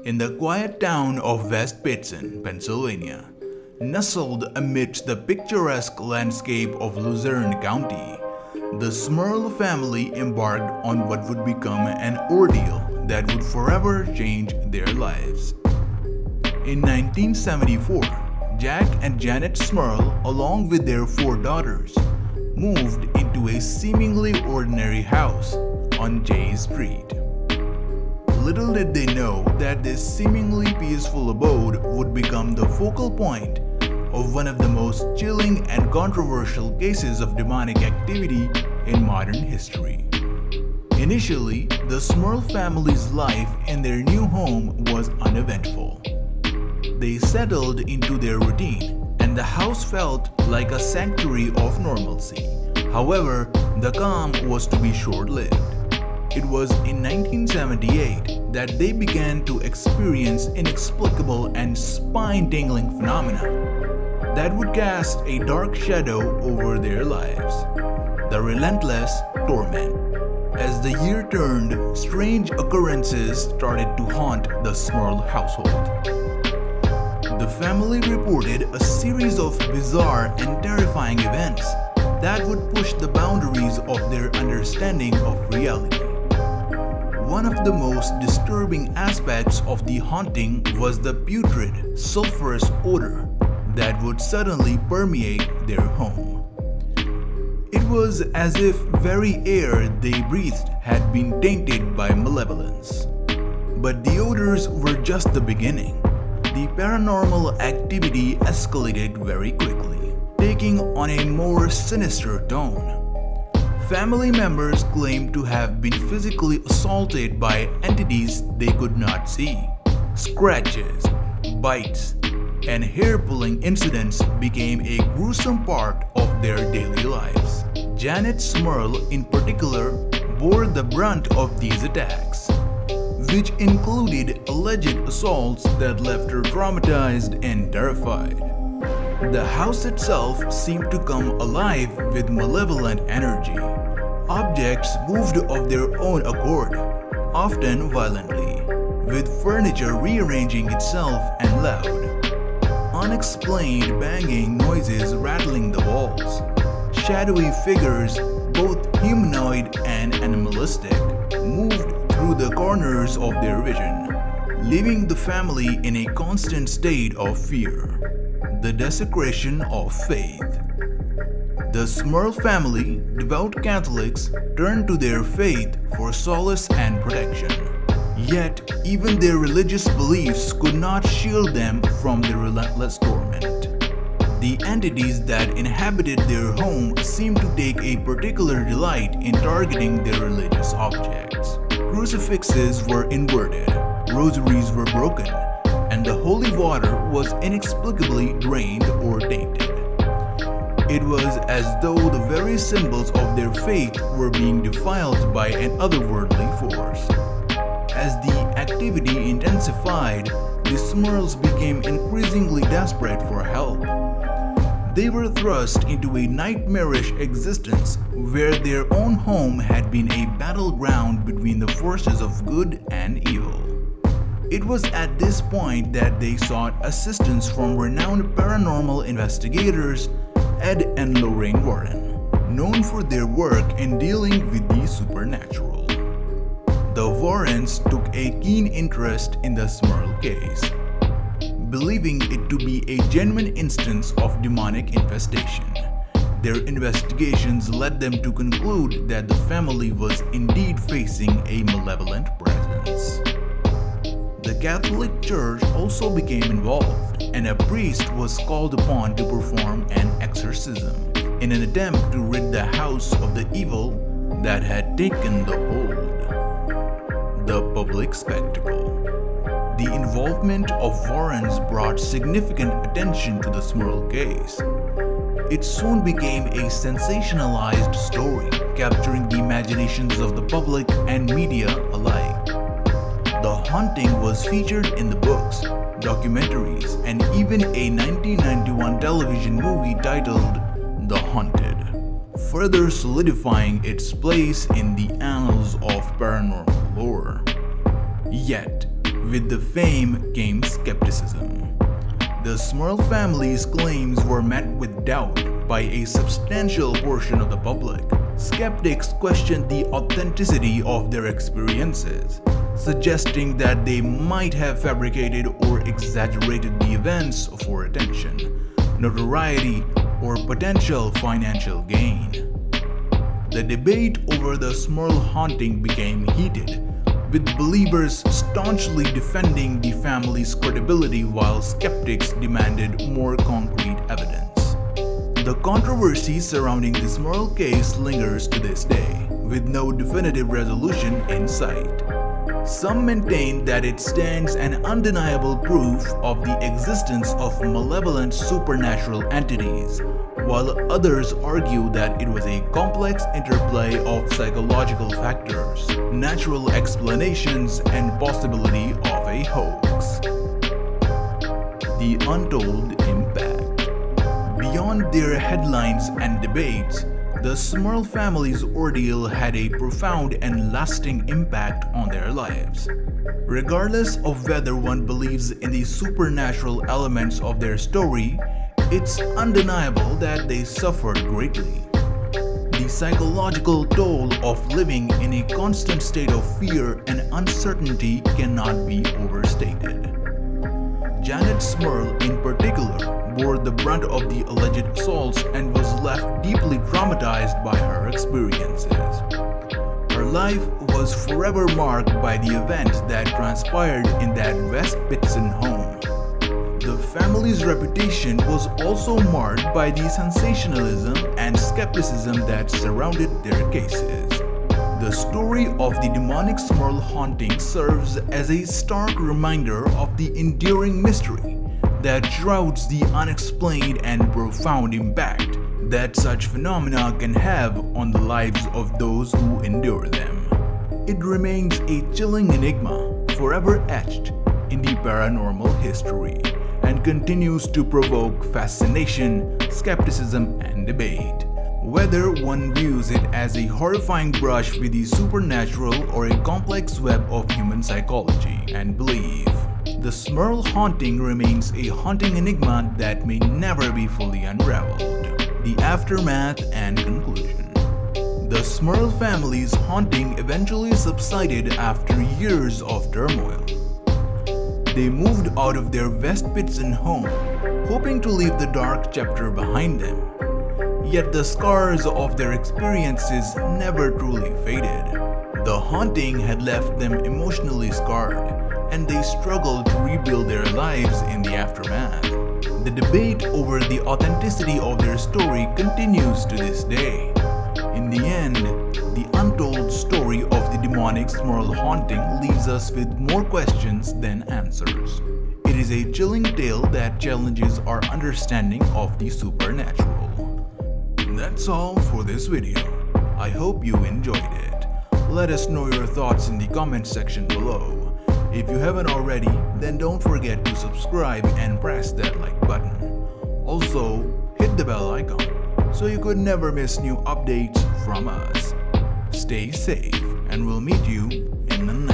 In the quiet town of West Pittston, Pennsylvania, nestled amidst the picturesque landscape of Luzerne County, the Smurl family embarked on what would become an ordeal that would forever change their lives. In 1974, Jack and Janet Smurl, along with their 4 daughters, moved into a seemingly ordinary house on J Street. Little did they know that this seemingly peaceful abode would become the focal point of one of the most chilling and controversial cases of demonic activity in modern history. Initially, the Smurl family's life in their new home was uneventful. They settled into their routine, and the house felt like a sanctuary of normalcy. However, the calm was to be short-lived. It was in 1978 that they began to experience inexplicable and spine-tingling phenomena that would cast a dark shadow over their lives. The relentless torment. As the year turned, strange occurrences started to haunt the Smurl household. The family reported a series of bizarre and terrifying events that would push the boundaries of their understanding of reality. One of the most disturbing aspects of the haunting was the putrid, sulfurous odor that would suddenly permeate their home. It was as if very air they breathed had been tainted by malevolence. But the odors were just the beginning. The paranormal activity escalated very quickly, taking on a more sinister tone. Family members claimed to have been physically assaulted by entities they could not see. Scratches, bites, and hair-pulling incidents became a gruesome part of their daily lives. Janet Smurl, in particular, bore the brunt of these attacks, which included alleged assaults that left her traumatized and terrified. The house itself seemed to come alive with malevolent energy. Objects moved of their own accord, often violently, with furniture rearranging itself and loud. Unexplained banging noises rattling the walls. Shadowy figures, both humanoid and animalistic, moved through the corners of their vision, leaving the family in a constant state of fear. The desecration of faith. The Smurl family, devout Catholics, turned to their faith for solace and protection. Yet, even their religious beliefs could not shield them from the relentless torment. The entities that inhabited their home seemed to take a particular delight in targeting their religious objects. Crucifixes were inverted, rosaries were broken, and the holy water was inexplicably drained or tainted. It was as though the very symbols of their faith were being defiled by an otherworldly force. As the activity intensified, the Smurls became increasingly desperate for help. They were thrust into a nightmarish existence where their own home had been a battleground between the forces of good and evil. It was at this point that they sought assistance from renowned paranormal investigators Ed and Lorraine Warren, known for their work in dealing with the supernatural. The Warrens took a keen interest in the Smurl case, believing it to be a genuine instance of demonic infestation. Their investigations led them to conclude that the family was indeed facing a malevolent presence. The Catholic Church also became involved, and a priest was called upon to perform an exorcism in an attempt to rid the house of the evil that had taken the hold. The public spectacle. The involvement of Warrens brought significant attention to the Smurl case. It soon became a sensationalized story, capturing the imaginations of the public and media alike. The haunting was featured in the books, documentaries, and even a 1991 television movie titled The Haunted, further solidifying its place in the annals of paranormal lore. Yet, With the fame came skepticism. The Smurl family's claims were met with doubt by a substantial portion of the public. Skeptics questioned the authenticity of their experiences, suggesting that they might have fabricated or exaggerated the events for attention, notoriety, or potential financial gain. The debate over the Smurl haunting became heated, with believers staunchly defending the family's credibility while skeptics demanded more concrete evidence. The controversy surrounding the Smurl case lingers to this day, with no definitive resolution in sight. Some maintain that it stands an undeniable proof of the existence of malevolent supernatural entities, while others argue that it was a complex interplay of psychological factors, natural explanations, and possibility of a hoax. The Untold Impact. Beyond their headlines and debates, the Smurl family's ordeal had a profound and lasting impact on their lives. Regardless of whether one believes in the supernatural elements of their story, it's undeniable that they suffered greatly. The psychological toll of living in a constant state of fear and uncertainty cannot be overstated. Janet Smurl, in particular, bore the brunt of the alleged assaults and was left deeply traumatized by her experiences. Her life was forever marked by the events that transpired in that West Pittston home. The family's reputation was also marred by the sensationalism and skepticism that surrounded their cases. The story of the demonic Smurl haunting serves as a stark reminder of the enduring mystery that shrouds the unexplained and profound impact that such phenomena can have on the lives of those who endure them. It remains a chilling enigma forever etched in the paranormal history and continues to provoke fascination, skepticism, and debate. Whether one views it as a horrifying brush with the supernatural or a complex web of human psychology and belief, the Smurl haunting remains a haunting enigma that may never be fully unraveled. The aftermath and conclusion. The Smurl family's haunting eventually subsided after years of turmoil. They moved out of their West Pittston home, hoping to leave the dark chapter behind them. Yet the scars of their experiences never truly faded. The haunting had left them emotionally scarred, and they struggled to rebuild their lives in the aftermath. The debate over the authenticity of their story continues to this day. In the end, the untold story of the demonic Smurl haunting leaves us with more questions than answers. It is a chilling tale that challenges our understanding of the supernatural. That's all for this video. I hope you enjoyed it. Let us know your thoughts in the comment section below. If you haven't already, then don't forget to subscribe and press that like button. Also, hit the bell icon so you could never miss new updates from us. Stay safe, and we'll meet you in the next